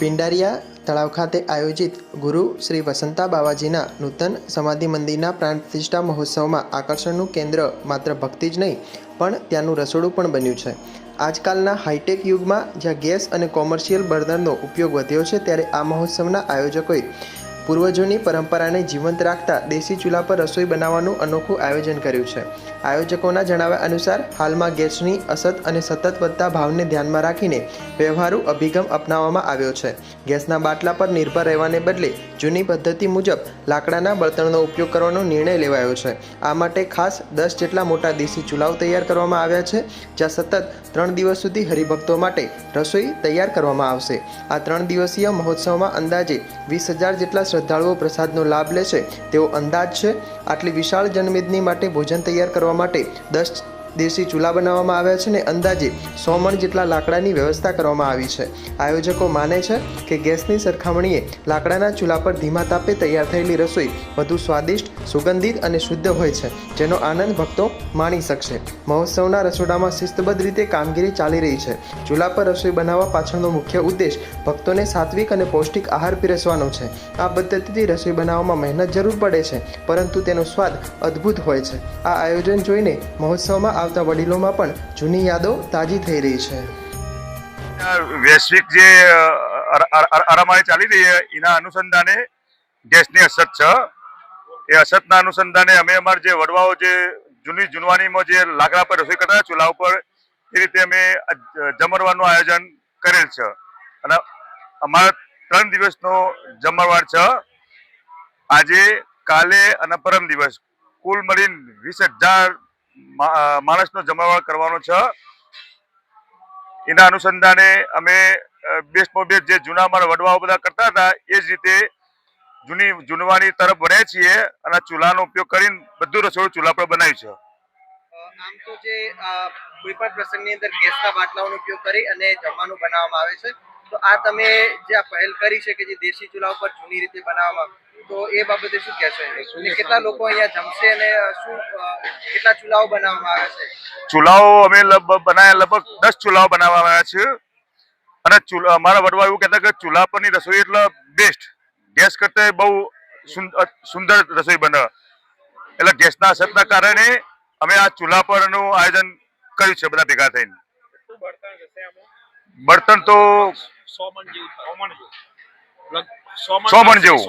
પિંડારિયા તળાવ ખાતે આયોજિત ગુરુ શ્રી વસંતા બાવાજીના નૂતન સમાધિ મંદિરના પ્રાણ પ્રતિષ્ઠા મહોત્સવમાં આકર્ષણનું કેન્દ્ર માત્ર ભક્તિ જ નહીં પણ ત્યાંનું રસોડું પણ બન્યું છે। આજકાલના હાઈટેક યુગમાં જ્યાં ગેસ અને કોમર્શિયલ બર્નરનો ઉપયોગ વધ્યો છે, ત્યારે આ મહોત્સવના આયોજકોએ પૂર્વજોની પરંપરાને જીવંત રાખતા દેશી ચૂલા પર રસોઈ બનાવવાનું અનોખું આયોજન કર્યું છે। આયોજકોના જણાવ્યા અનુસાર હાલમાં ગેસની અછત અને સતત વધતા ભાવને ધ્યાનમાં રાખીને વ્યવહારુ અભિગમ અપનાવવામાં આવ્યો છે। ગેસના બાટલા પર નિર્ભર રહેવાને બદલે જૂની પદ્ધતિ મુજબ લાકડાના બળતણનો ઉપયોગ કરવાનો નિર્ણય લેવાયો છે। આ માટે ખાસ 10 જેટલા મોટા દેશી ચૂલાઓ તૈયાર કરવામાં આવ્યા છે, જ્યાં સતત 3 દિવસ સુધી હરિભક્તો માટે રસોઈ તૈયાર કરવામાં આવશે। આ 3 દિવસીય મહોત્સવમાં અંદાજે 20,000 જેટલા શ્રદ્ધાળુઓ પ્રસાદનો લાભ લેશે તેવો અંદાજ છે। આટલી વિશાળ જનમેદની માટે ભોજન તૈયાર કરવા માટે 10 દેશી ચૂલા બનાવવામાં આવ્યા છે અને અંદાજે 100 મણ જેટલા લાકડાની વ્યવસ્થા કરવામાં આવી છે। આયોજકો માને છે કે ગેસની સરખામણીએ લાકડાના ચૂલા પર ધીમા તાપે તૈયાર થયેલી રસોઈ વધુ સ્વાદિષ્ટ, સુગંધિત અને શુદ્ધ હોય છે, જેનો આનંદ ભક્તો માણી શકશે। મહોત્સવના રસોડામાં શિસ્તબદ્ધ રીતે કામગીરી ચાલી રહી છે। ચૂલા પર રસોઈ બનાવવા પાછળનો મુખ્ય ઉદ્દેશ ભક્તોને સાત્વિક અને પૌષ્ટિક આહાર પીરસવાનો છે। આ પદ્ધતિથી રસોઈ બનાવવામાં મહેનત જરૂર પડે છે, પરંતુ તેનો સ્વાદ અદ્ભુત હોય છે। આ આયોજન જોઈને મહોત્સવમાં આવતા વડીલોમાં પણ જૂની યાદો તાજી થઈ રહી છે। વૈશ્વિક જે અરામારી ચાલી રહી છે એના અનુસંધાને ગેસની અછત છે। એ અછતના અનુસંધાને અમે અમારા જે વડવાઓ જે જૂનવાનીમાં જે લાકડા પર રસોઈ કરતા ચૂલા ઉપર, એ રીતે અમે જમણવારનું આયોજન કરેલ છે અને અમારા 3 દિવસનો જમણવાર છે। આજે, કાલે અને પરમ દિવસ કુલ મળીને 20,000 માણસનો જમણવાર કરવાનો છે। એના અનુસંધાને અમે બેસ્ટમાં બેસ્ટ જે જૂના અમારા વડવાઓ બધા કરતા હતા એ જ રીતે જૂનવાની તરફ વળ્યા છીએ અને ચૂલાનો ઉપયોગ કરીને બધું રસોડું ચૂલા પર બનાવ્યું છે। આમ તો જે કોઈ પણ પ્રસંગની અંદર ગેસના બાટલાઓનો ઉપયોગ કરી અને જમવાનું બનાવવામાં આવે છે, તો આ તમે જે આ પહેલ કરી છે કે જે દેશી ચૂલા ઉપર જૂની રીતે બનાવવામાં, તો એ બાબતે શું કહેશો? અને કેટલા લોકો અહીંયા જમશે અને શું કેટલા ચૂલાઓ બનાવવામાં આવે છે? ચૂલાઓ અમે બનાવ્યા લગભગ 10 ચૂલાઓ બનાવવામાં આવ્યા છે અને અમારા વડવા એવું કહેતા કે ચૂલા પરની રસોઈ એટલે બેસ્ટ, ગેસ કરતા બહુ સુંદર રસોઈ બને। એટલે ગેસના અછતના કારણે અમે આ ચૂલા પરનું આયોજન કર્યું છે બધા ભેગા થઈને। બળતણ તો 100 મણ જેવું।